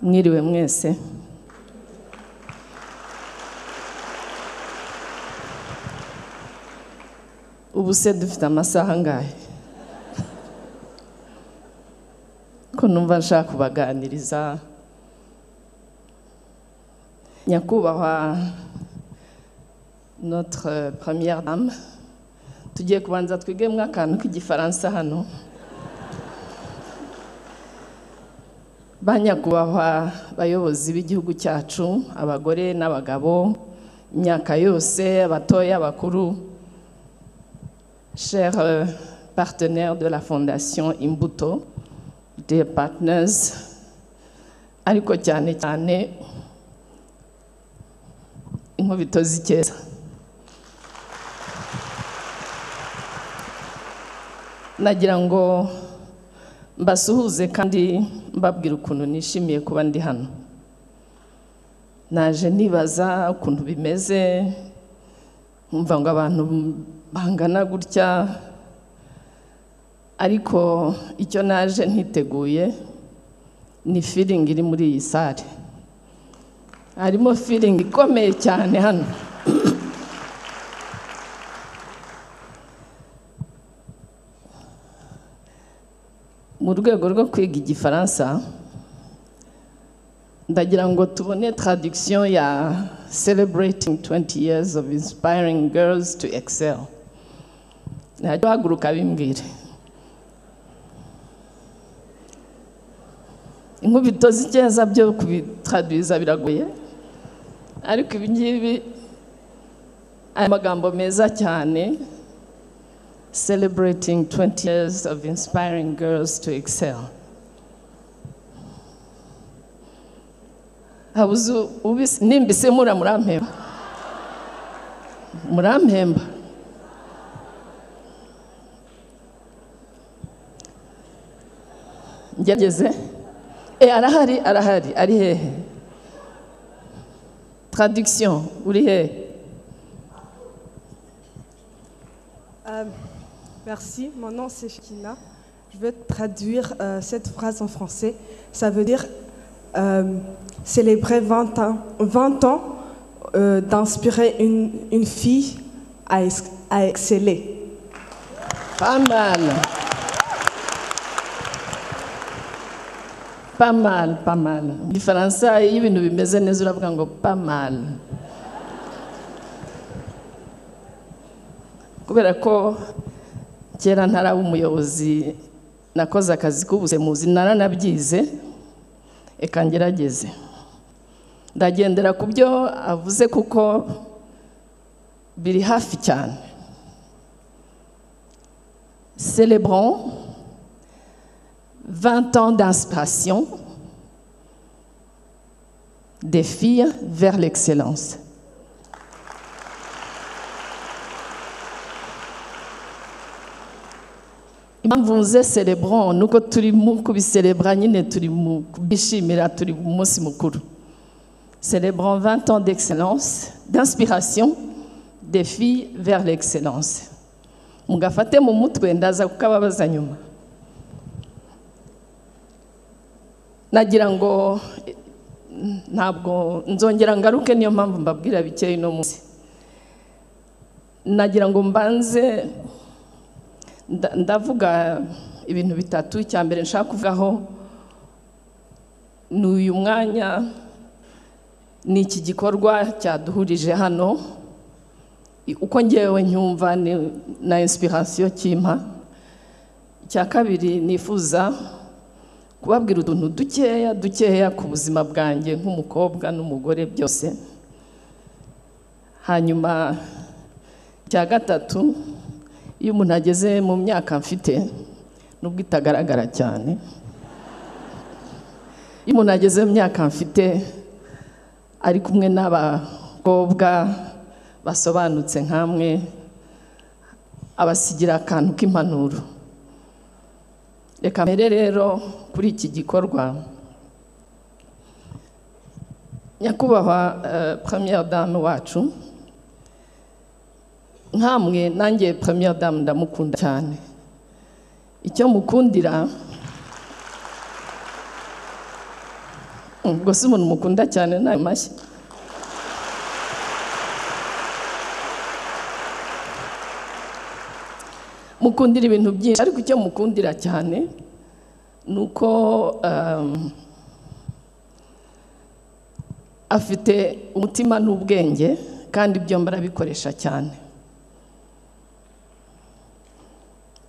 Mwiriwe mwese. Ubu se dufite amasaha angahe? Ko numva nshaka kubaganiriza. Nyakubahwa notre première dame, tugiye kubanza twigemwe akantu k'igifaransa hano. Banyakubahwa bayobozi b'igihugu cyacu, abagore n'abagabo, imyaka yose, abatoya bakuru, chers partenaires de la Fondation Imbuto, des partners, ariko cyane cyane inkubito z'icyeza. Nagira ngo mbasuhuze kandi mbabwira ukuntu nishimiye kuba ndi hano. Naje nibaza ukuntu bimeze, nkumva ngo abantu bangana gutya, ariko icyo naje ntiteguye ni feeling iri muri iyi sare. Harimo feeling ikomeye cyane hano. Mu rwego rwo kwiga igifaransa, ndagira ngo tubone traduction ya celebrating 20 years of inspiring girls to excel. Najya haguruka bimbwire. Inkubito z'icyeza byo kubitraduiza biragoye, ariko ibi ngibi aya magambo meza cyane. Celebrating 20 years of inspiring girls to excel. Habuzu ubisi nimbise murampemba. Murampemba. Ngegeze. Arahari, ari hehe? Traduction, uri hehe? Merci, mon nom c'est Shkina. Je vais traduire cette phrase en français. Ça veut dire célébrer 20 ans d'inspirer une fille à exceller. Pas mal. Pas mal, pas mal. Le français, il y a une maison de pas mal. Kubera ko kera ntara umuyobozi nakoze akazi k'ubusemuzi naranabyize eka ngerageze ndagendera ku byo avuze kuko biri hafi cyane. Célébrons 20 ans d'inspiration des filles vers l'excellence. Impamvu nze celebrons nuko turi mu kubicélébrer nyine turi mu kubishimira turi umunsi mukuru. Célébrons 20 ans d'excellence, d'inspiration des filles vers l'excellence. Mugafate mu mutwe ndaza kukababaza nyuma. Nagira ngo ntabwo nzongera ngaruke, niyo mpamvu mbabwira bikeye no munsi. Nagira ngo mbanze ndavuga ibintu bitatu. Cyambere nshaka kuvugaho n'uyu mwanya ni iki gikorwa cyaduhurije hano, uko ngewe nyumva na inspiration kimpa. Cya kabiri nifuza kubabwira utuntu dukeya ku buzima bwanjye nk'umukobwa n'umugore byose. Hanyuma cya gatatu, iyo umuntu ageze mu myaka mfite nubwo itagaragara cyane, iyo umuntu ageze mu myaka mfite ari kumwe n'abakobwa basobanutse nkamwe, abasigira akantu k'impanuro. Reka mbere rero kuri iki gikorwa. Nyakubahwa première dame wacu, nkamwe nanjye première dame ndamukunda cyane. Icyo mukundira ubwo si umuntu mukunda cyane nayo mashyi. Mukundira ibintu byinshi ariko icyo mukundira cyane nuko afite umutima n'ubwenge kandi byombi arabikoresha cyane.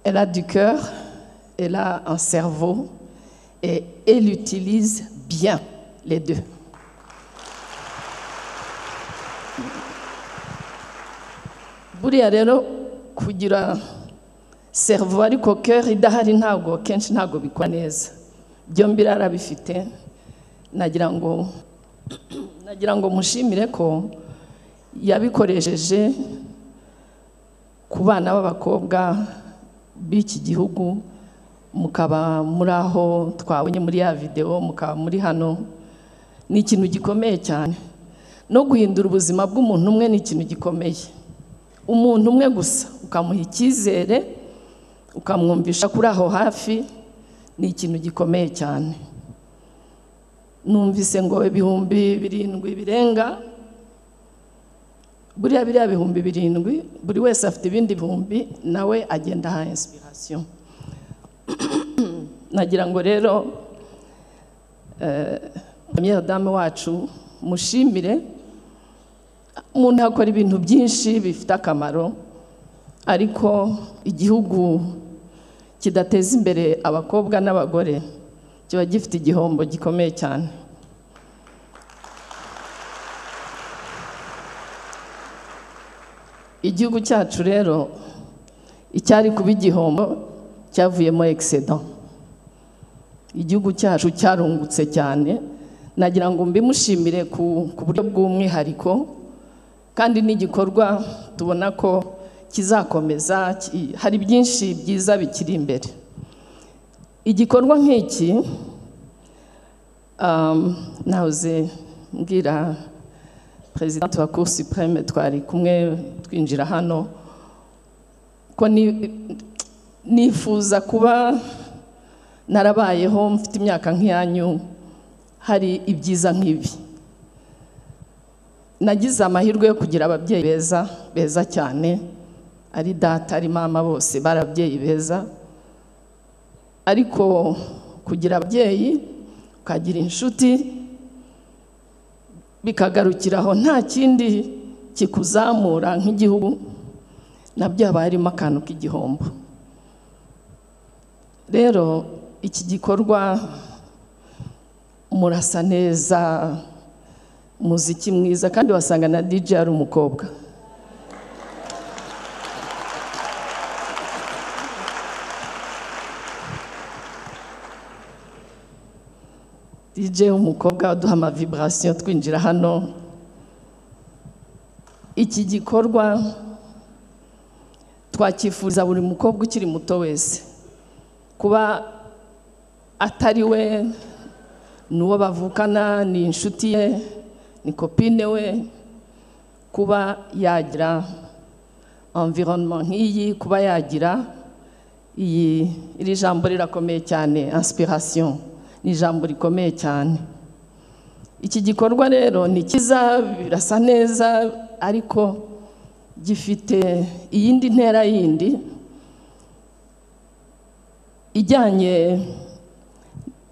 Elle a du cœur, elle a un cerveau et elle utilise bien les deux. Buriya rero kugira cerveau ariko cœur idahari ntabwo kenshi ntabwo bikora neza. Byombi arabifite. Nagira ngo mushimire ko yabikoresheje ku bana b'abakobwa b'iki gihugu, mukaba muri aho twabonye muri ya video, mukaba muri hano. Ni ikintu gikomeye cyane. No guhindura ubuzima bw'umuntu umwe ni ikintu gikomeye. Umuntu umwe gusa ukamuha icyizere, ukamwumvisha kuri aho hafi, ni ikintu gikomeye cyane. Numvise ngo ibihumbi 7 birenga, buriya bihumbi 7, buri wese afite ibindi bihumbi, nawe agenda ha inspiration. Nagira ngo rero Première Dame wacu mushimire. Umuntu akora ibintu byinshi bifite akamaro, ariko igihugu kidateza imbere abakobwa n'abagore kiba gifite igihombo gikomeye cyane. Igihugu cyacu rero icyari kuba igihombo cyavuyemo excedent. Igihugu cyacu cyarungutse cyane. Nagira ngo mbimushimire ku buryo bw'umwihariko, kandi n'igikorwa tubona ko kizakomeza. Hari byinshi byiza bikiri imbere. Igikorwa nk'iki nahoze mbwira President wa Cour Supreme twari kumwe twinjira hano ko nifuza kuba narabayeho mfite imyaka nk'iyanyu hari ibyiza nk'ibi. Nagize amahirwe yo kugira ababyeyi beza cyane, ari data ari mama bose barabyeyi beza. Ariko kugira ababyeyi ukagira inshuti bikagarukiraho nta kindi kikuzamura nk'igihugu, nabyo haba harimo akantu k'igihombo. Rero iki gikorwa murasa neza, muziki mwiza, kandi wasanga na DJ ari umukobwa. DJ umukobwa uduha ama vibration twinjira hano. Iki gikorwa twakifuriza buri mukobwa ukiri muto wese kuba atari we nuwo bavukana, ni inshuti ye, ni copine we, kuba yagira environnement nk'iyi, kuba yagira iri jambo rirakomeye cyane, inspiration. Ni ijambo rikomeye cyane. Iki gikorwa rero ni kiza, birasa neza, ariko gifite iyindi ntera yindi ijyanye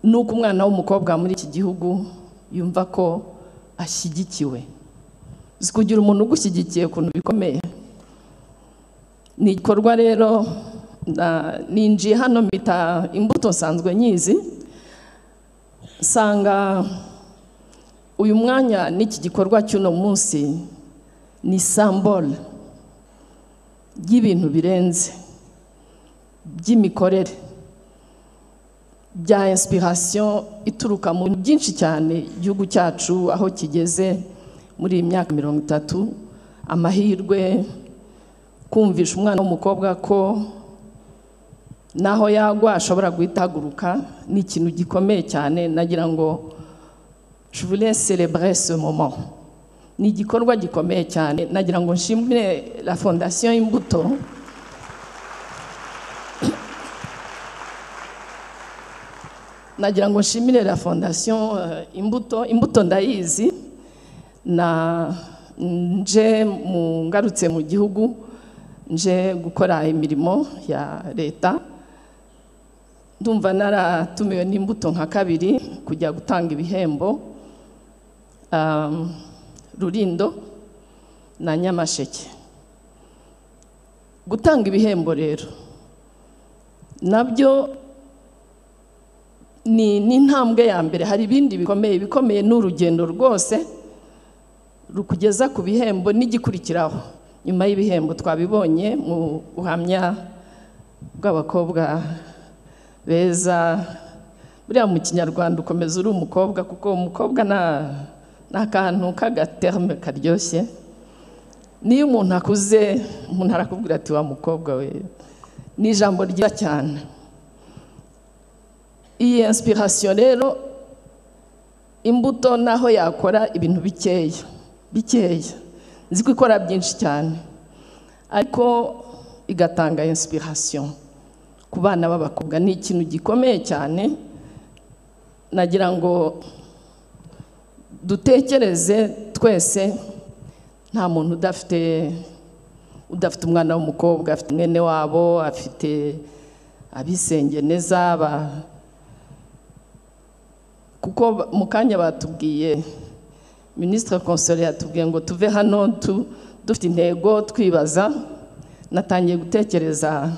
nuko umwana w'umukobwa muri iki gihugu yumva ko ashyigikiwe. Kugira umuntu ugushyigikiye kuntu bikomeye. Ni igikorwa rero ninjiye hano mpita imbuto nsanzwe nyizi, sanga uyu mwanya n'iki gikorwa cy'uno munsi ni symbole y'ibintu birenze, by'imikorere, bya inspiration ituruka mu byinshi cyane igihugu cyacu aho kigeze muri iyi myaka 30. Amahirwe kumvisha umwana w'umukobwa ko naho yagwa ashobora guhitaguruka, ni ikintu gikomeye cyane. Nagira ngo je voulais célébrer ce moment. Ni igikorwa gikomeye cyane. Nagira ngo nshimire la Fondation Imbuto nagira ngo nshimire la fondation imbuto ndayizi na nje ngarutse mu gihugu nje gukora imirimo ya leta ndumva naratumiwe n'imbuto nka kabiri kujya gutanga ibihembo Rulindo na Nyamasheke. Gutanga ibihembo rero nabyo ni intambwe ya mbere. Hari ibindi bikomeye n'urugendo rwose rukugeza ku bihembo n'igikurikiraho. Nyuma y'ibihembo twabibonye mu buhamya bw'abakobwa beza. Buriya mu Kinyarwanda ukomeza uri umukobwa, kuko umukobwa n'akantu k'agaterme karyoshye. Niyo umuntu akuze, umuntu arakubwira ati wa mukobwa we. Ni ijambo ryiza cyane. Iyi inspiration rero imbuto naho yakora ibintu bikeya nzi ko ikora byinshi cyane, ariko igatanga inspiration ku bana b'abakobwa. Ni ikintu gikomeye cyane. Nagira ngo dutekereze twese, nta muntu udafite umwana w'umukobwa, afite mwene wabo, afite abisengeneza kuko mu kanya batubwiye, Ministre Console yatubwiye ngo tuve hano dufite intego twibaza. Natangiye gutekereza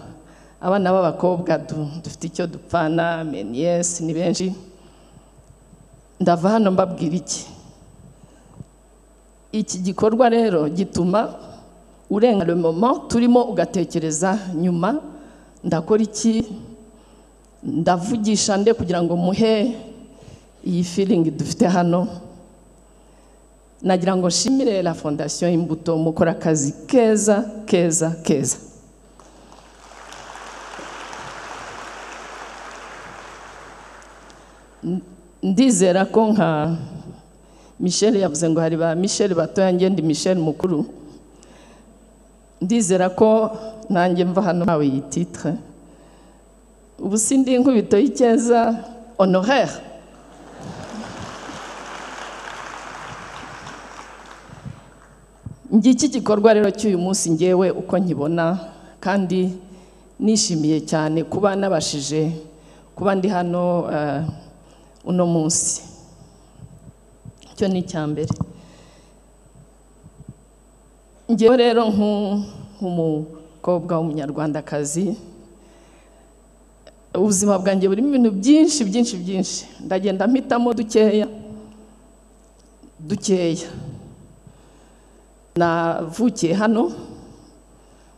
abana b'abakobwa dufite icyo dupfana, yes ni benshi. Ndava hano mbabwira iki gikorwa rero gituma urenga le moment turimo ugatekereza nyuma ndakora iki, ndavugisha nde kugira ngo muhe iyi feeling dufite hano. Nagira ngo nshimire la fondation Imbuto, mukora akazi keza. Ndizera ko nka Michel yavuze ngo hari ba Michel batoya, ngende Michel mukuru. Ndizera ko nanjye mva hano nawe iyi titre. Ubu sindi inkubito y'Icyeza honoraire. Ngiki gikorwa rero cy'uyu munsi ngewe uko nkibona, kandi nishimiye cyane kuba nabashije kuba ndi hano uno munsi. Cyo ni cyambere. Ngewe rero nk'umukobwa w'umunyarwandakazi, ubuzima bwanjye burimo ibintu byinshi. Ndagenda mpitamo dukeya. Navukiye hano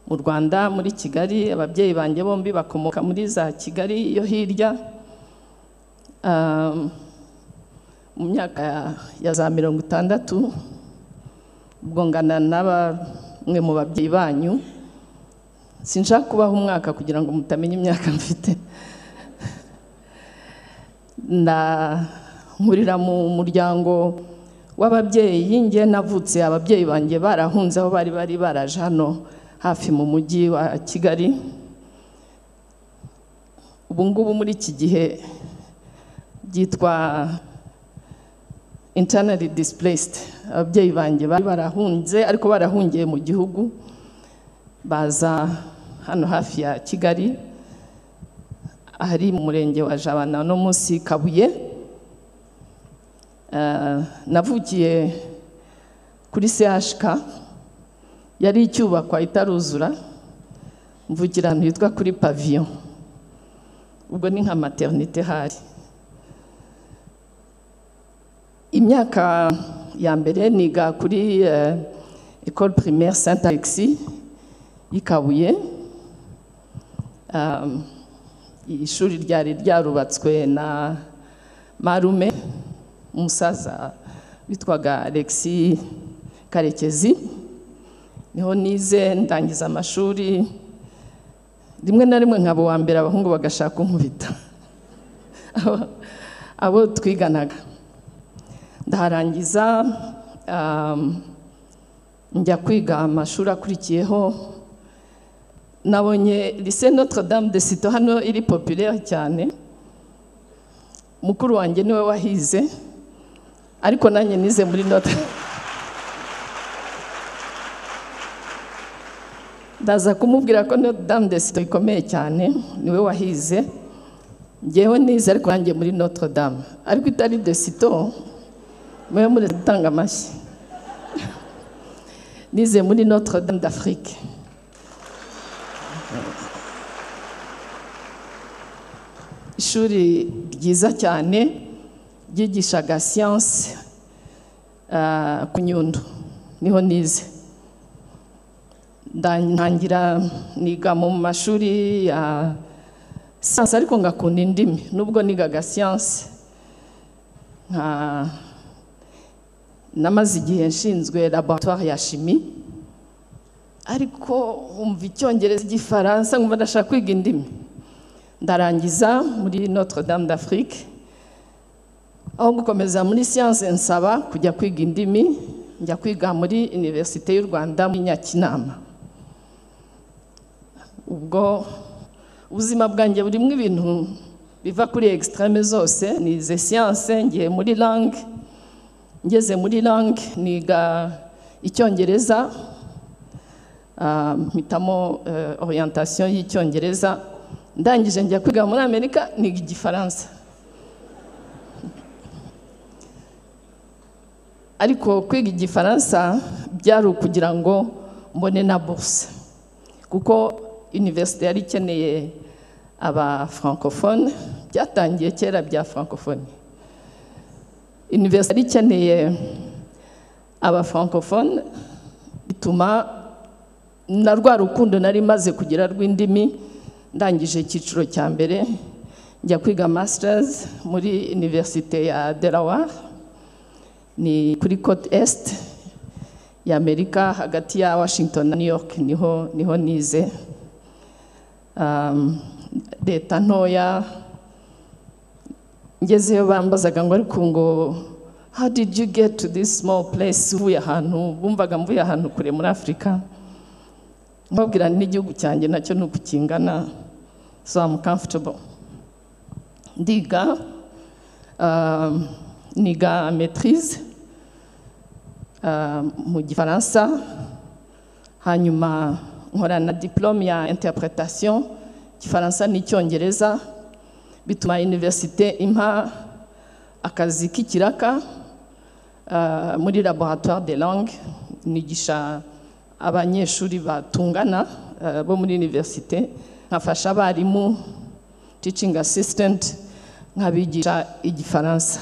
mu Rwanda muri Kigali. Ababyeyi banjye bombi bakomoka muri za Kigali yo hirya. Mu myaka ya za 60 ubwo ngana n'abamwe mu babyeyi banyu. Sinshaka kubaho umwaka kugira ngo mutamenya imyaka mfite. Nkurira mu muryango w'ababyeyi. Nge navutse ababyeyi banjye barahunze aho bari baraje hano hafi mu mujyi wa Kigali. Ubu ngubu muri iki gihe byitwa internally displaced. Ababyeyi banjye bari barahunze, ariko barahungiye mu gihugu, baza hano hafi ya Kigali ahari mu murenge wa Jabana no munsi Kabuye. Navukiye kuri CHK, yari icyubakwa itaruzura. Mvukira ahantu hitwa kuri Pavillon, ubwo ni nka maternité hari. Imyaka ya mbere niga kuri École primaire Saint Alexis y'Ikabuye. Ishuri ryari ryarubatswe na marume umusaza witwaga Alexis Karekezi. Niho nize ndangiza amashuri. Rimwe na rimwe nkabo wa mbere abahungu bagashaka kunkubita abo twiganaga. Ndaharangiza njya kwiga amashuri akurikiyeho. Nabonye lycée Notre Dame de Cîteaux hano iri populaire cyane. mukuru wanjye niwe wahize ariko nanjye nize muri Notre ndaza kumubwira ko Notre Dame de Citeaux ikomeye cyane niwe wahize ngewe nize ariko nanjye muri Notre Dame ariko itari de Citeaux mwe muri tanga amashyi nize muri Notre Dame d'Afrique ishuri ryiza cyane ryigishaga science ku Nyundo niho nize ndangira niga mu mashuri ya science ariko ngakunda indimi nubwo nigaga science namaze igihe nshinzwe laboratoire ya chimie ariko umva icyongereza igifaransa ngumva ndashaka kwiga indimi ndarangiza muri Notre Dame d'Afrique aho gukomeza muri science nsaba kujya kwiga indimi njya kwiga muri Université y'u Rwanda muri Nyakinama ubwo ubuzima bwanjye burimo ibintu biva kuri extreme zose nize science ngiye muri langue ngeze muri langue niga icyongereza mpitamo orientation y'icyongereza ndangije njya kwiga muri Amerika niga igifaransa ariko kwiga igifaransa byari ukugira ngo mbone na bourse kuko université yari ikeneye aba francophone byatangiye kera bya francophone université yari ikeneye aba francophone bituma na rwa rukundo nari maze kugira rw'indimi ndangije icyiciro cya mbere njya kwiga masters muri Université ya Delaware ni kuri Côte Est ya Amerika hagati ya Washington na New York niho nize leta ntoya ngezeyo bambazaga ngo ariko ngo how did you get to this small place uvuye ahantu bumvaga mvuye ahantu kure muri Afrika mbabwira n'igihugu cyanjye nacyo nuko kingana so I'm comfortable ndiga niga maîtrise mu gifaransa hanyuma nkora na diplôme ya interprétation gifaransa n'icyongereza bituma université impa akazi k'ikiraka muri laboratoire de langue nigisha abanyeshuri batungana bo muri université nkafasha abarimu teaching assistant nkabigisha igifaransa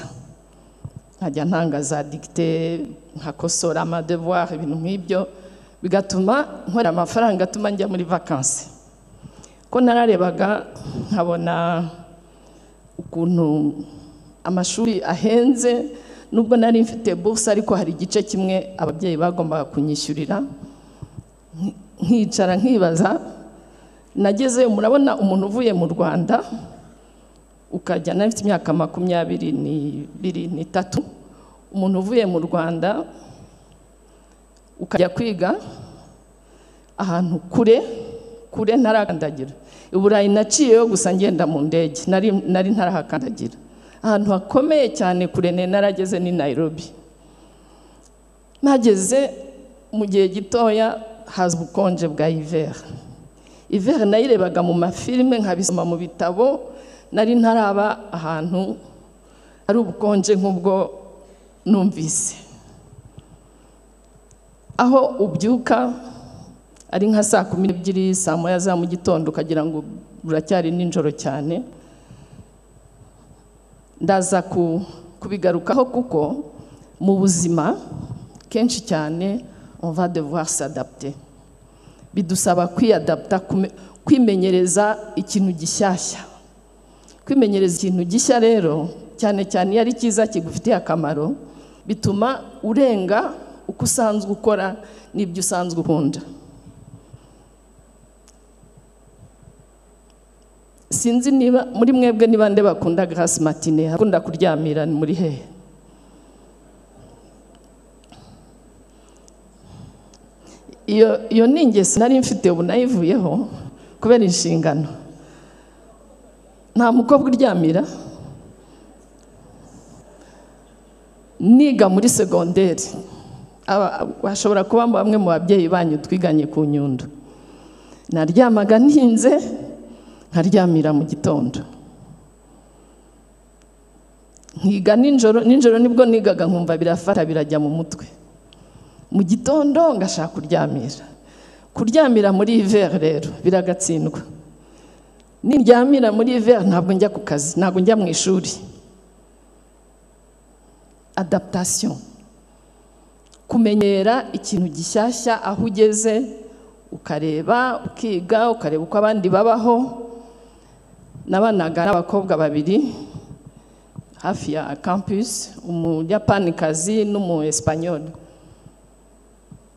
nkajya ntanga za dictée nkakosora ama devoir ibintu nk'ibyo bigatuma nkora amafaranga atuma njya muri vacances ko nararebaga nkabona ukuntu amashuri ahenze nubwo nari mfite bourse ariko hari igice kimwe ababyeyi bagombaga kunyishyurira nkicara nkibaza nagezeyo murabona umuntu uvuye mu Rwanda ukajya nafite imyaka 23 umuntu uvuye mu Rwanda ukajya kwiga ahantu kure ntarakandagira Uburayi naciyeyo gusa ngenda mu ndege nari ntarahakandagira ahantu hakomeye cyane kure narageze ni Nairobi nageze mu gihe gitoya haza ubukonje bwa hiver nayirebaga mu mafilme nkabisoma mu bitabo nari ntaraba ahantu ari ubukonje nk'ubwo numvise aho ubyuka ari nka saa 12 saa 1 za mu gitondo ukagira ngo buracyari ninjoro cyane ndaza kubigarukaho kuko mu buzima kenshi cyane on va devoir s'adapter bidusaba kwiadapta kwimenyereza ikintu gishyashya kwimenyereza ikintu gishya rero cyane cyane yari kiza kigufitiye akamaro bituma urenga uko usanzwe ukora n'ibyo usanzwe ukunda sinzi niba muri mwebwe niba nde bakunda grasse matinée akunda kuryamira muri hehe iyo ningeso nari mfite ubu nayivuyeho kubera inshingano nta mukobwa uryamira niga muri segonderi washobora kuba bamwe mu babyeyi banyu twiganye ku Nyundo. Naryamaga ntinze nkaryamira mu gitondo, nkiga nijoro nibwo nigaga nkumva birafata birajya mu mutwe. Mu gitondo ngashaka kuryamira muri hiver rero biragatsindwa. Niryamira muri hiver ntabwo njya ku kazi, ntabwo njya mu ishuri. Adaptation, kumenyera ikintu gishyashya aho ugeze, ukareba ukiga ukareba uko abandi babaho. Nabanaga n'abakobwa babiri hafi ya campus, umujapanikazi n'umu-espanyol.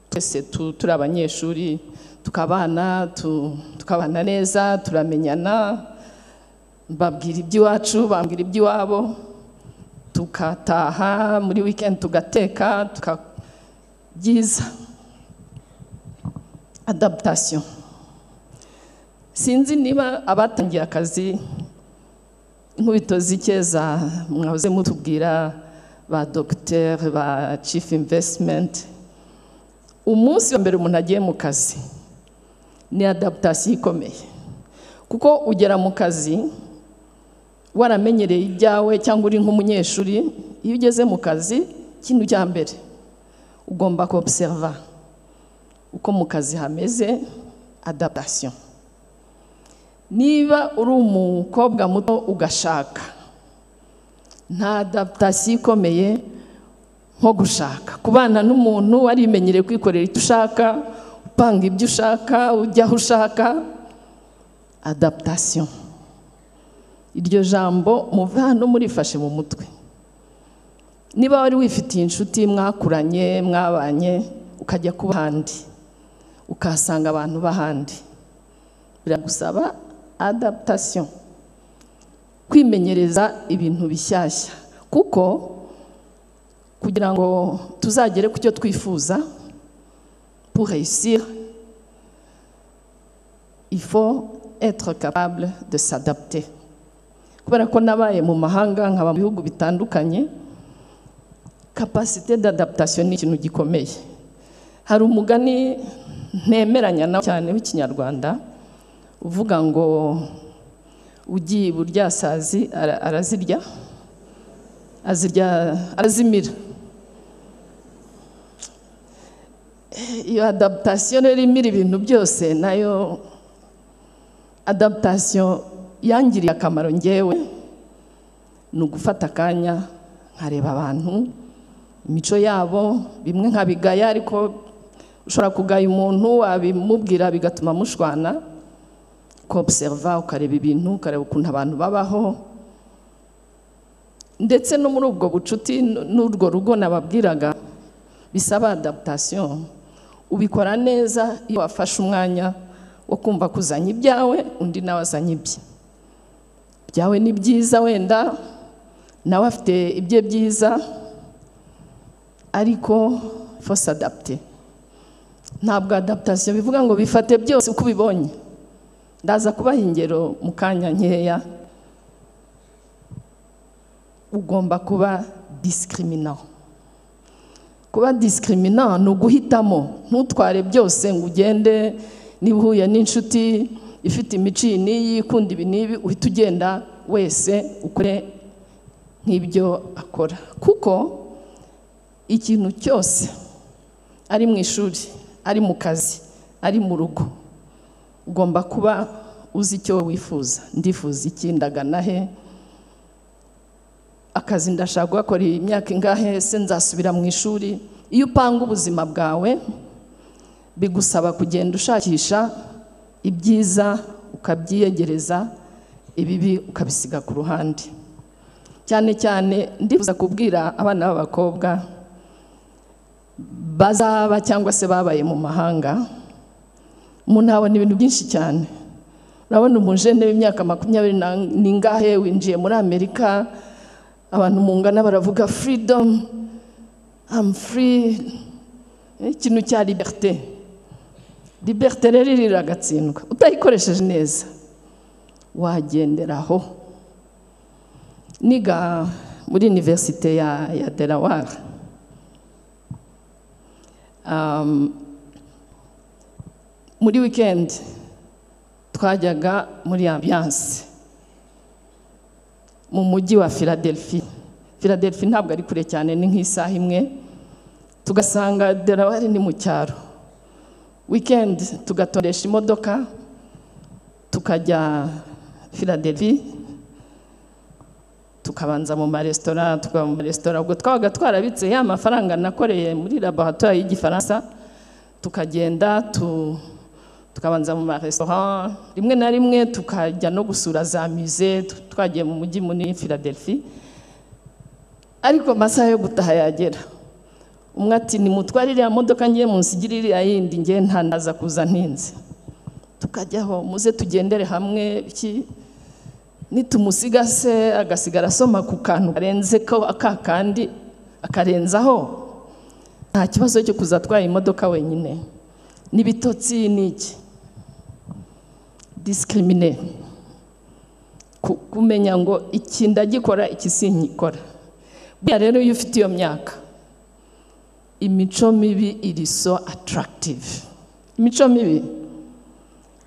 Twese turi abanyeshuri, tukabana neza, turamenyana, mbabwira iby'iwacu bambwira iby'iwabo, tukataha muri weekend tugateka byiza. Adaptation, sinzi niba abatangiye akazi nk'ubito zikeza mwahoze mutubwira ba docteur ba chief investment, umunsi wa mbere umuntu agiye mu kazi ni adaptation ikomeye, kuko ugera mu kazi waramenyereye ibyawe cyangwa uri nk'umunyeshuri. Iyo ugeze mu kazi ikintu cya mbere ugomba kuobserva uko mu kazi hameze. Adaptation, niba uri umukobwa muto ugashaka, nta adaptation ikomeye nko gushaka kubana n'umuntu warimenyereye kwikorera icyo ushaka, upanga ibyo ushaka, ujya aho ushaka. Adaptation, iryo jambo muve hano murifashe mu mutwe. Niba wari wifitiye inshuti mwakuranye mwabanye ukajya kuba handi ukasanga abantu bahandi, biragusaba adaptation, kwimenyereza ibintu bishyashya, kuko kugira ngo tuzagere ku cyo twifuza, pour réussir il faut être capable de s'adapter. Kubera ko nabaye mu mahanga nkaba mu bihugu bitandukanye, capacité d'adaptation ni ikintu gikomeye. Hari umugani ntemeranya nawe cyane w'ikinyarwanda uvuga ngo ugiye buryasazi arazimira. Iyo adaptation rero imira ibintu byose, nayo adaptation yangiriye akamaro ngewe ni ugufata akanya nkareba abantu, imico yabo, bimwe nkabigaya, ariko ushobora kugaya umuntu wabimubwira bigatuma mushwana. Kuobserva, ukareba ibintu, ukareba ukuntu abantu babaho, ndetse no muri ubwo bucuti n'urwo rugo nababwiraga bisaba adaptation. Ubikora neza iyo wafashe umwanya wo kumva kuzanya ibyawe, undi nawe azanye ibye. Byawe ni byiza, wenda nawe afite ibye byiza, ariko faut s'adapter. Ntabwo adaptation bivuga ngo bifate byose uko ubibonye. Ndaza kubaha ingero mu kanya nkeya. Ugomba kuba discriminant. Kuba discriminant ni uguhitamo, ntutware byose ngo ugende. Niba uhuye n'inshuti ifite imico n'iyi ikunda ibi n'ibi, uhita ugenda wese ukore nk'ibyo akora, kuko ikintu cyose ari mu ishuri, ari mu kazi, ari mu rugo, ugomba kuba uzi icyo wifuza. Ndifuza iki, ndagana he, akazi ndashaka gukora imyaka ingahe, se nzasubira mu ishuri. Iyo upanga ubuzima bwawe bigusaba kugenda ushakisha ibyiza ukabyiyegereza, ibibi ukabisiga ku ruhande. Cyane cyane ndifuza kubwira abana b'abakobwa bazaba cyangwa se babaye mu mahanga. Umuntu abona ibintu byinshi cyane. Urabona umujene w'imyaka 20 n'ingahe winjiye muri Amerika, abantu mungana baravuga freedom, I'm free, ikintu cya liberté. Liberté rero iragatsindwa, utayikoresheje neza wagenderaho. Niga muri universite ya Delaware. Muri weekend twajyaga muri ambiance mu mujyi wa Philadelphia. Philadelphia ntabwo ari kure cyane, ni nk'isaha imwe. Tugasanga Delaware ni mu cyaro. Weekend tugatondesha imodoka tukajya Philadelphia, tukabanza mu maresitora, ubwo twabaga twarabitse ya mafaranga nakoreye muri laboratoire y'Igifaransa, tukagenda tukabanza mu maresitora, rimwe na rimwe tukajya no gusura za musée. Twagiye mu mujyi munini Philadelphia, ariko amasaha yo gutaha yagera, umwe ati nimutwarire ya modoka ngiye munsigirire ayindi ngiye ntanaza kuza ntinze. Tukajyaho muze tugendere hamwe, nitumusiga se agasigara asoma ku kantu karenze ko akakandi akarenzaho, nta kibazo cyo kuzatwara imodoka wenyine. N'ibitotsi n'iki discriminer, kumenya ngo iki ndagikora iki sinkikora. Bya rero iyo ufite iyo myaka, imico mibi iri so attractive. Imico mibi,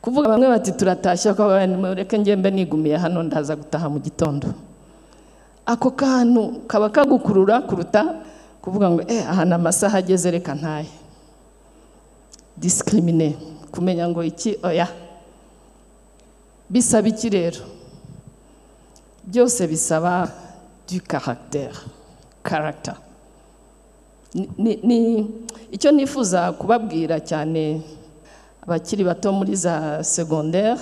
kuvuga bamwe bati turatashya ko reka ngembe nigumiye hano ndaza gutaha mu gitondo, ako kantu kaba kagukurura kuruta kuvuga ngo ahana amasaha ageze reka ntaye. Discriminer, kumenya ngo iki oya. Bisaba iki rero? Byose bisaba du caractère. Character. Ni icyo nifuza kubabwira cyane abakiri bato muri za secondaire,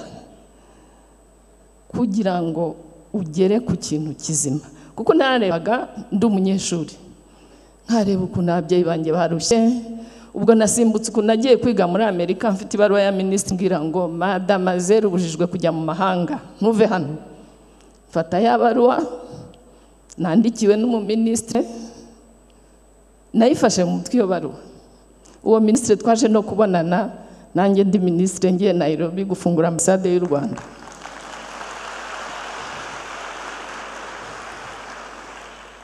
kugira ngo ugere ku kintu kizima. Kuko narebaga ndi umunyeshuri, nkareba ukuntu ababyeyi banjye barushye. Ubwo nasimbutse ukuntu nagiye kwiga muri Amerika, mfite ibaruwa ya minisitiri ngira ngo mademoiselle ubujijwe kujya mu mahanga, ntuve hano. Fata ya baruwa nandikiwe n'umuminisitiri, nayifashe mu mutwe iyo baruwa. Uwo minisitiri twaje no kubonana, nanjye ndi minisitiri ngiye Nairobi gufungura ambasade y'u Rwanda.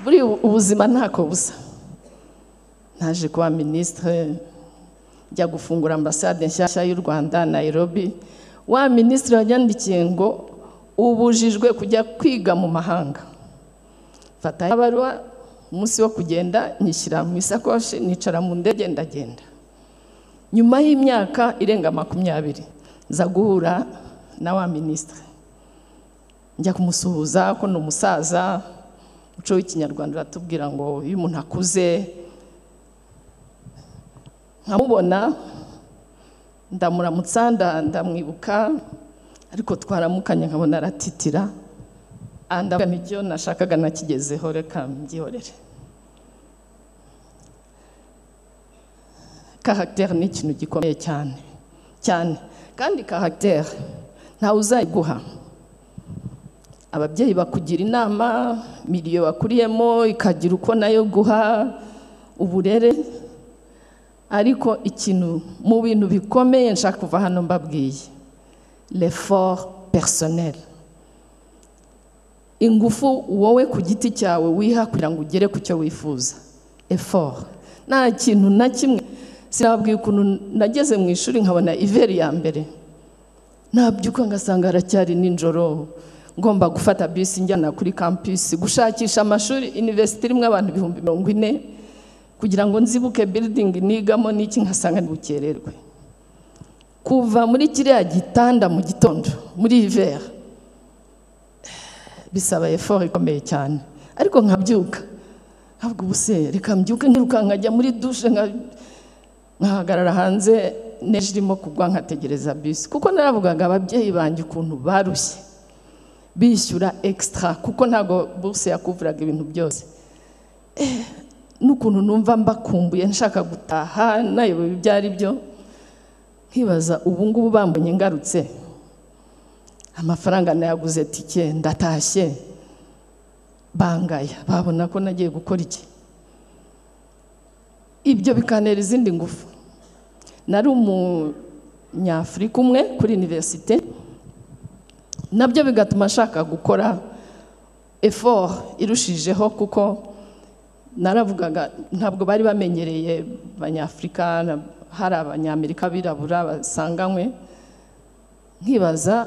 Buri ubuzima ntako busa. Naje kuba minisitiri, njya gufungura ambasade nshyashya y'u Rwanda Nairobi. Wa minisitiri yanyandikiye ngo ubujijwe kujya kwiga mu mahanga. Fata ya baruwa, umunsi wo kugenda nyishyira mu isakoshi, nicara mu ndege ndagenda. Nyuma y'imyaka irenga 20 nza guhura na wa minisitiri, njya kumusuhuza ko ni umusaza. Muco w'ikinyarwanda ratubwira ngo iyo umuntu akuze, nkamubona ndamuramutsa ndamwibuka, ariko twaramukanye nkabona aratitira, andavuga n'icyo nashakaga nakigezeho, reka mbyihorere. Caractère ni ikintu gikomeye cyane cyane, kandi caractère ntawe uzayiguha. Ababyeyi bakugira inama, milieu bakuriyemo ikagira uko nayo guha uburere, ariko ikintu mu bintu bikomeye nshaka kuva hano mbabwiye, l'effort personnel. Ingufu wowe ku giti cyawe wiha kugira ngo ugere ku cyo wifuza. Effort. Nta kintu na kimwe. Sinababwiye ukuntu nageze mu ishuri nkabona iveri ya mbere, nabyuka ngasanga haracyari ninjoro, ngomba gufata bisi njyana kuri campus gushakisha amashuri university rimwe abantu 40,000 kugira ngo nzibuke building nigamo n'iki, nkasanga ntibukererwe. Kuva muri kiriya gitanda mu gitondo muri hiver bisaba effort ikomeye cyane, ariko nkabyuka ntabwo ubuse reka mbyuke nkiruka nkajya muri douche nkahagarara hanze nejirimo kugwa nkategereza bisi. Kuko naravugaga ababyeyi banjye ukuntu barushye bishyura extra, kuko ntago bourse yakuvuraga ibintu byose. N'ukuntu numva mbakumbuye nshaka gutaha nayo byari byo, nkibaza ubu ngubu bambonye ngarutse, amafaranga nayaguze tike ndatashye, bangaya babona ko nagiye gukora iki. Ibyo bikanera izindi ngufu. Nari umunyafrika umwe kuri universite, nabyo bigatuma nshaka gukora effort irushijeho kuko naravugaga ntabwo bari bamenyereye abanyafrika, hari abanyamerika birabura basanganywe, nkibaza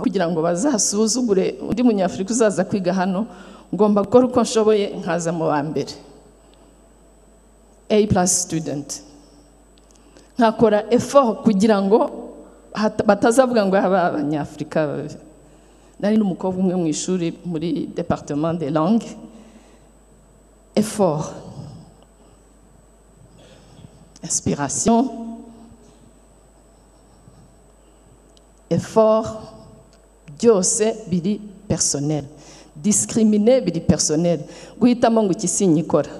kugira ngo bazasuzugure undi munyafrika uzaza kwiga hano, ngomba gukora uko nshoboye nkaza mu wa mbere, A+ student, nkakora effort kugira ngo batazavuga ngo aba abanyafrika. Nari n'umukobwa umwe mu ishuri muri département des langues. Effort, inspiration, effort, byose biri personnel, discriminer biri personnel, guhitamo ngo iki sinyikora,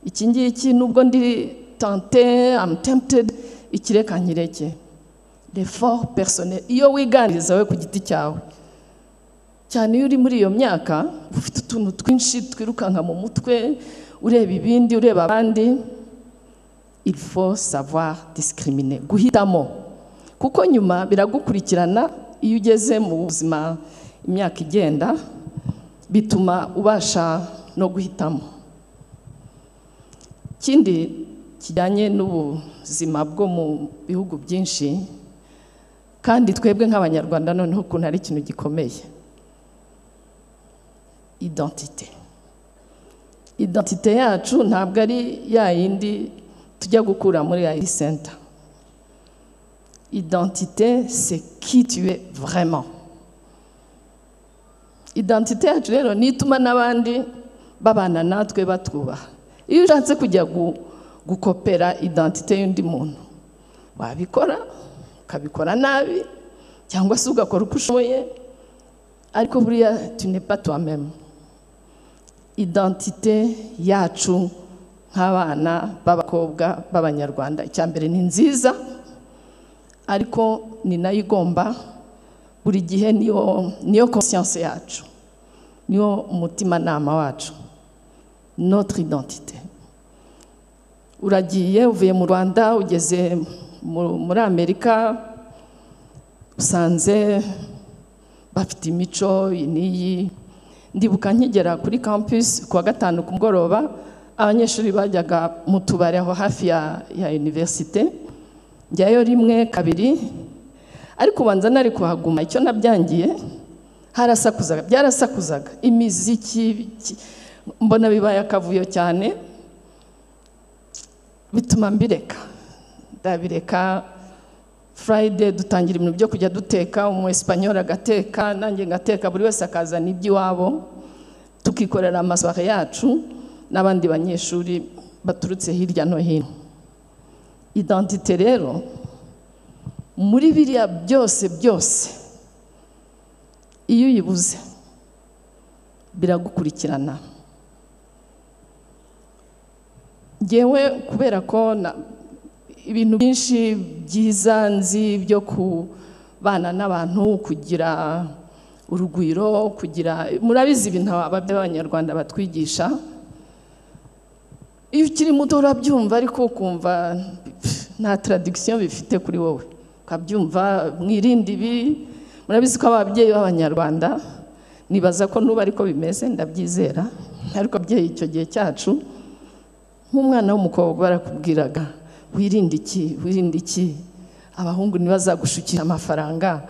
iki ngiki nubwo ndi tenté, I'm tempted, ikireka nkireke. L'effort personnel, iyo wiganiriza we ku giti cyawe, cyane iyo uri muri iyo myaka ufite utuntu twinshi twirukanka mu mutwe, ureba ibindi, ureba abandi. Il faut savoir discriminer, guhitamo, kuko nyuma biragukurikirana. Iyo ugeze mu buzima imyaka igenda, bituma ubasha no guhitamo. Kindi kijyanye n'ubuzima bwo mu bihugu byinshi, kandi twebwe nk'abanyarwanda noneho ukuntu ari ikintu gikomeye, identité. Identité yacu ntabwo ari ya yindi tujya gukura muri ID center. Identité, c'est qui tu es vraiment. Identité yacu rero nituma n'abandi babana natwe batwubaha. Iyo ushatse kujya gukopera identité y'undi muntu, wabikora ukabikora nabi, cyangwa se ugakora uko ushoboye, ariko buriya tu n'es pas toi-même. Identité yacu nk'abana b'abakobwa b'abanyarwanda, icyambere ni nziza, ariko ni nayo igomba buri gihe, niyo conscience yacu, niyo umutima nama wacu, notre identité. Uragiye uvuye mu Rwanda ugeze muri Amerika, usanze bafite imico n'iyi. Ndibuka nkigera kuri campus kuwa gatanu ku mugoroba, abanyeshuri bajyaga mu tubari aho hafi ya université, njyayo rimwe kabiri, ariko ubanza nari kuhaguma. Icyo nabyangiye, harasakuzaga, byarasakuzaga, imiziki, mbona bibaye akavuyo cyane, bituma mbireka. Ndabireka. Friday dutangira ibintu byo kujya duteka, umu Espanyol agateka, nanjye ngateka, buri wese akazana iby'iwabo, tukikorera amasoire yacu n'abandi banyeshuri baturutse hirya no hino. Identité rero muri biriya byose iyo uyibuze biragukurikirana. Ngewe kubera ko ibintu byinshi byiza nzi byo kubana n'abantu, kugira urugwiro, kugira, murabizi ibintu abanyarwanda batwigisha. Iyo ukiri muto urabyumva, ariko ukumva nta traduction bifite kuri wowe, ukabyumva mwirinde ibi. Murabizi ko ababyeyi b'abanyarwanda, nibaza ko nuba ariko bimeze, ndabyizera, ariko ababyeyi icyo gihe cyacu, nk'umwana w'umukobwa barakubwiraga wirinde iki, abahungu ntibazagushukira amafaranga,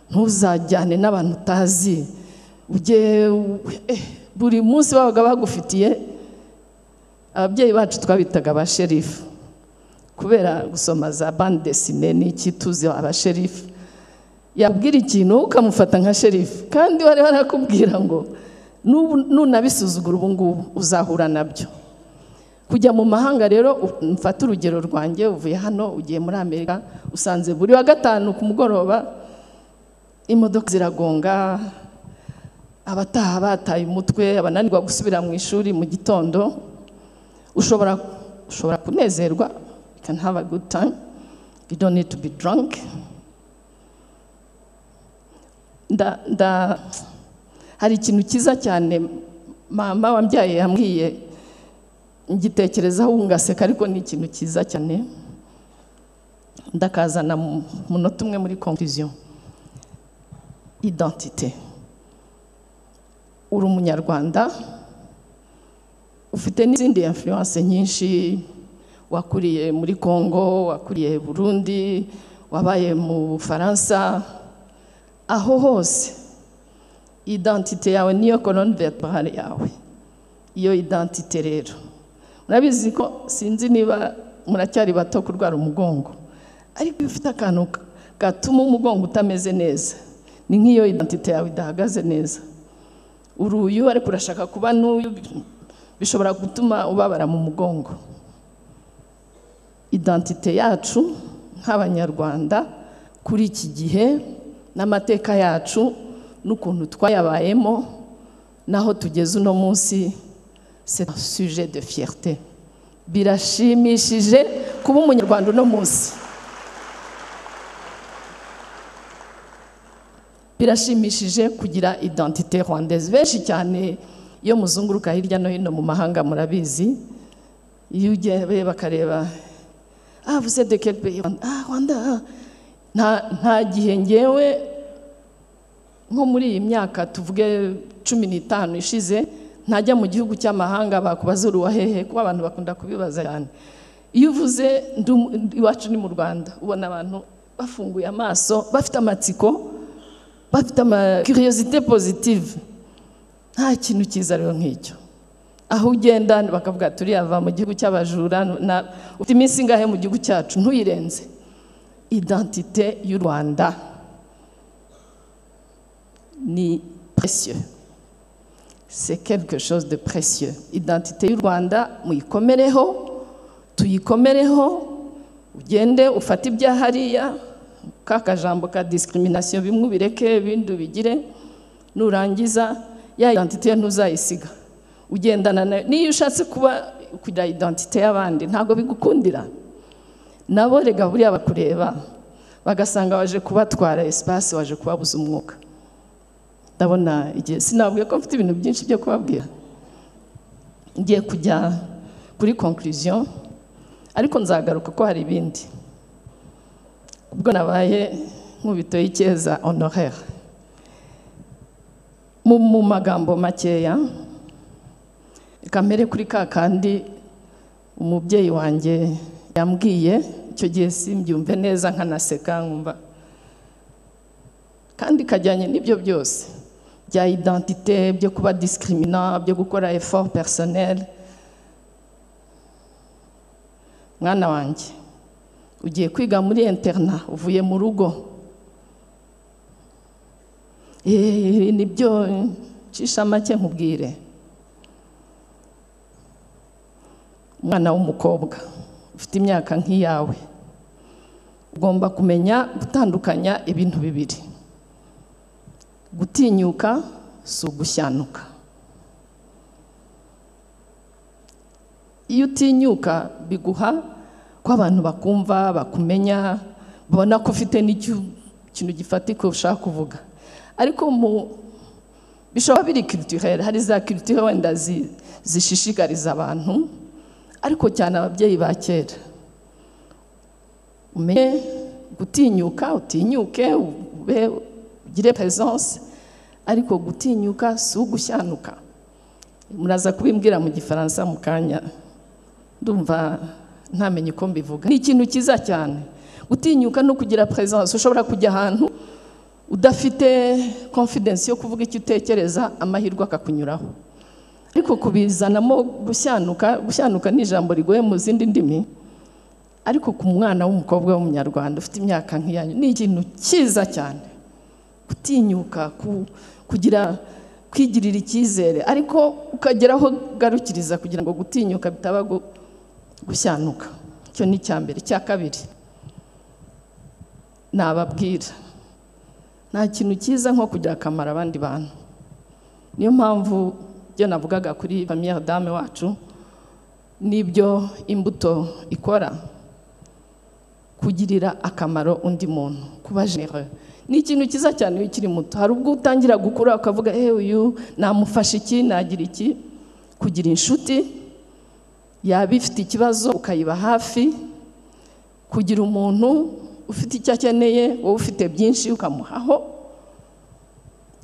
ntuzajyane n'abantu utazi, ujye buri munsi babaga bagufitiye. Ababyeyi bacu twabitaga abasherifu, kubera gusoma za bande dessinée n'iki, tuzi abasherifu. Yabwira ikintu ukamufata nka sherifu, kandi wari barakubwira ngo nunabisuzugura ubu ngubu uzahura nabyo. Kujya mu mahanga rero, mfata urugero rwanjye, uvuye hano ugiye muri Amerika, usanze buri wa gatanu ku mugoroba imodoka ziragonga, abataha bataye umutwe, abananirwa gusubira mu ishuri mu gitondo. Ushobora kunezerwa, you can have a good time, you don't need to be drunk. Hari ikintu cyiza cyane mama wambyaye yambwiye, ngitekerezaho ngaseka, ariko ni ikintu cyiza cyane, ndakazana munota umwe muri conclusion. Identité, uri umunyarwanda ufite n'izindi influence nyinshi, wakuriye muri Congo, wakuriye Burundi, wabaye mu Faransa, aho hose identité yawe niyo colonne vertébrale yawe. Iyo identité rero murabizi ko sinzi niba muracyari bato kurwara umugongo, ariko iyo ufite akantu gatuma umugongo utameze neza, ni nk'iyo identité yawe idahagaze neza. Uruyu ariko urashaka kuba n'uyu, bishobora gutuma ubabara mu mugongo. Identité yacu nk'abanyarwanda kuri iki gihe n'amateka yacu n'ukuntu twayabayemo naho tugeze uno munsi, c'est un sujet de fierté. Birashimishije kuba umunyarwanda uno munsi. Birashimishije kugira identité rwandaise. Benshi cyane iyo muzunguruka hirya no hino mu mahanga murabizi, iyo ugiye bakareba, vous êtes de quel pays? Rwanda. Nta gihe ngewe nko muri iyi myaka tuvuge 15 ishize ntajya mu gihugu cy'amahanga bakubaza uruwa hehe, kuba abantu bakunda kubibaza cyane. Iyo uvuze iwacu ni mu Rwanda, ubona abantu bafunguye amaso, bafite amatsiko, bafite curiosité positive. Nta kintu cyiza rero nk'icyo. Aho ugenda bakavuga turi ava mu gihugu cy'abajura, ufite iminsi ngahe mu gihugu cyacu ntuyirenze. Identité y'u Rwanda ni précieux. C'est quelque chose de précieux. Identité y'u Rwanda muyikomereho, tuyikomereho, ugende ufate ibya hariya, kakajambo ka discrimination bimwe bireke bindu bigire, nurangiza ya identité ntuzayisiga. Ugendana nayo. Niyo ushatse kugira identité y'abandi ntago bigukundira. Nabo rega buriya bakureba bagasanga waje kubatwara espace, waje kubabuza umwuka. Ndabona igihe sinabwiye ko mfite ibintu byinshi byo kubabwira. Ngiye kujya kuri conclusion, ariko nzagaruka ko hari ibindi. Ubwo nabaye nkubito y'ikeza honoraire. Mu magambo makeya, kamere kuri kakandi umubyeyi wanjye yambwiye, icyo gihe simbyumve neza nkanaseka nkumva, kandi kajyanye n'ibyo byose bya identité, byo kuba discriminant, byo gukora effort personnel. Mwana wanjye ugiye kwiga muri interna, uvuye mu rugo, nibyo cisha make nkubwire. Umwana w'umukobwa ufite imyaka nk'iyawe ugomba kumenya gutandukanya ibintu bibiri. Gutinyuka si ugushanuka. Iyo utinyuka biguha ko abantu bakumva, bakumenya, babona ko ufite n'ikintu gifatika ushaka kuvuga. Ariko bishobora biri culturel, hari za culture wenda zishishikariza abantu, ariko cyane ababyeyi ba kera. Umenye gutinyuka, utinyuke, ugire présence, ariko gutinyuka si ugushanuka. Muraza kubimbwira mu Gifaransa mu kanya, ndumva ntamenye uko mbivuga. Ni ikintu cyiza cyane. Gutinyuka no kugira présence. Ushobora kujya ahantu udafite confidence yo kuvuga icyo utekereza, amahirwe akakunyuraho. Ariko kubizanamo gushanuka ni ijambo rigoye mu zindi ndimi, ariko ku mwana w'umukobwa w'umunyarwanda ufite imyaka nk'iyanyu ni ikintu cyiza cyane. Gutinyuka, kwigirira icyizere, ariko ukageraho garukiriza kugira ngo gutinyuka bitaba gushanuka. Icyo ni cyambere. Cya kabiri nababwira, nta kintu cyiza nko kugira akamaro abandi bantu. Niyo mpamvu byo navugaga kuri première dame wacu, nibyo imbuto ikora, kugirira akamaro undi muntu, kuba généreux. Ni ikintu cyiza cyane iyo ukiri muto. Hari ubwo utangira gukura ukavuga uyu namufasha iki, nagira iki. Kugira inshuti yaba ifite ikibazo ukayiba hafi, kugira umuntu ufite icyo akeneye wowe ufite byinshi ukamuhaho,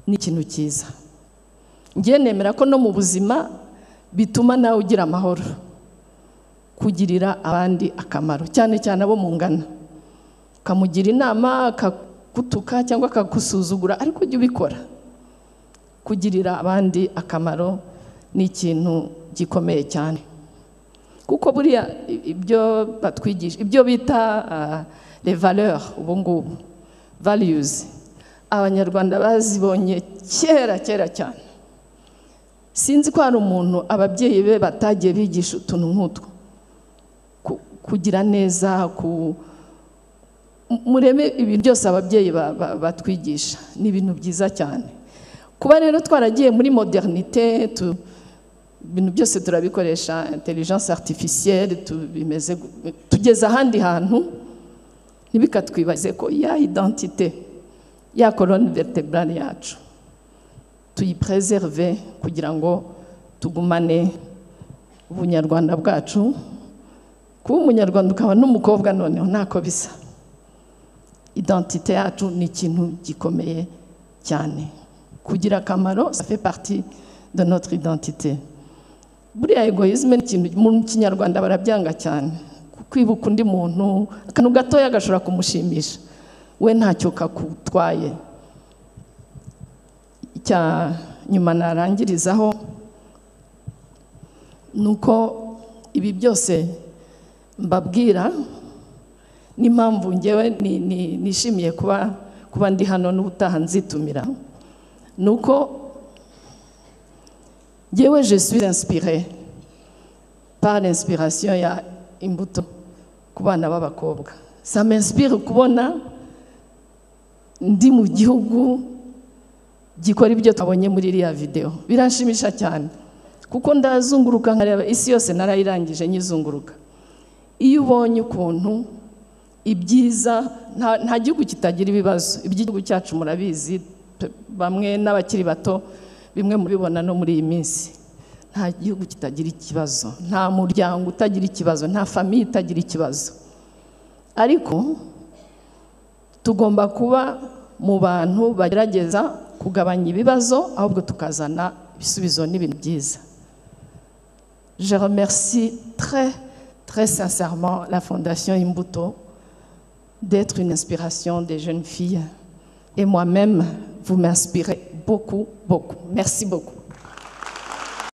ni ikintu cyiza. ngiye nemera ko no mu buzima bituma nawe ugira amahoro, kugirira abandi akamaro, cyane cyane abo mungana, ukamugira inama akagutuka cyangwa akagusuzugura, ariko ujye ubikora. Kugirira abandi akamaro ni ikintu gikomeye cyane, kuko buriya ibyo batwigisha, ibyo bita les valeurs, ubu ngubu values, abanyarwanda bazibonye kera cyane. Sinzi ko hari umuntu ababyeyi be batagiye bigisha utuntu nk'utwo, kugira neza, murebe ibintu byose ababyeyi batwigisha, ni ibintu byiza cyane. Kuba rero twaragiye muri modernité, ibintu byose turabikoresha, intelligence artificielle, tugeze ahandi hantu, ntibikatwibaze ko ya identité, ya colonne vertébrale yacu tuyipreserve kugira ngo tugumane ubunyarwanda bwacu. Kuba umunyarwanda ukaba n'umukobwa noneho ntako bisa. Identité yacu ni ikintu gikomeye cyane, kugira akamaro, ça fait partie de notre identité. Buriya egoisme ni ikintu mu Kinyarwanda barabyanga cyane, kwibuka undi muntu akantu gatoya gashobora kumushimisha, we ntacyo kakutwaye. Icya nyuma narangirizaho nuko ibi byose mbabwira n'impamvu ngewe nishimiye kuba ndi hano n'ubutaha nzitumira, nuko ngewe je suis inspirée par l'inspiration ya Imbuto ku bana b'abakobwa. Ça m'inspire kubona ndi mu gihugu gikora ibyo twabonye muri iriya video, biranshimisha cyane kuko ndazunguruka nkareba isi yose, narayirangije nyizunguruka. Iyo ubonye ukuntu ibyiza, nta gihugu kitagira ibibazo, iby'igihugu cyacu murabizi, bamwe n'abakiri bato bimwe mubibona no muri iyi minsi. Nta gihugu kitagira ikibazo, nta muryango utagira ikibazo, nta famiye itagira ikibazo, ariko tugomba kuba mu bantu bagerageza kugabanya ibibazo, ahubwo tukazana ibisubizo n'ibintu byiza. Je remercie très sincèrement la Fondation Imbuto d'être une inspiration des jeunes filles, et moi-même, vous m'inspirez beaucoup. Merci beaucoup.